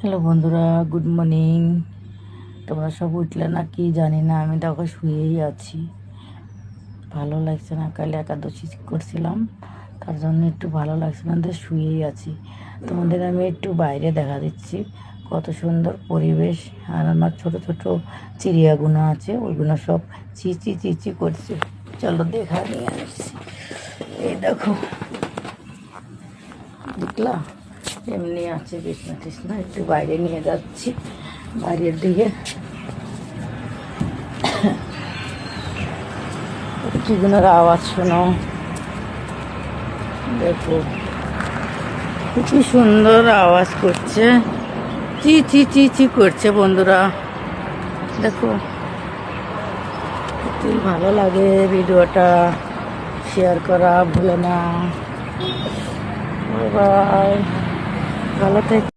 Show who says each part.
Speaker 1: Hello বন্ধুরা, good morning. তোমরা সব উঠলে না কি জানি না, আমি দেখো শুয়েই আছি। ভালো লাগছে না, কাল একাদশী করছিলাম, তার জন্য একটু ভালো লাগছে না, শুয়েই আছি। তোমাদের আমি একটু বাইরে দেখা দিচ্ছি, কত সুন্দর পরিবেশ। আর আমার ছোট ছোট চিড়িয়াগুলো আছে, ওইগুলো সব চিচি চিচি করছে। চলো দেখা নিয়ে আসছি। এই দেখো, দেখলা এমনি আছে বিছনা টিছনা। একটু বাইরে নিয়ে যাচ্ছি, বাইরের দিকে। কিগুলোর আওয়াজ শোনো, দেখো কি সুন্দর আওয়াজ করছে, চি চি চি চি করছে বন্ধুরা। দেখো, যদি ভালো লাগে ভিডিওটা শেয়ার করা ভুলে না। বাই, ভালো থেকে।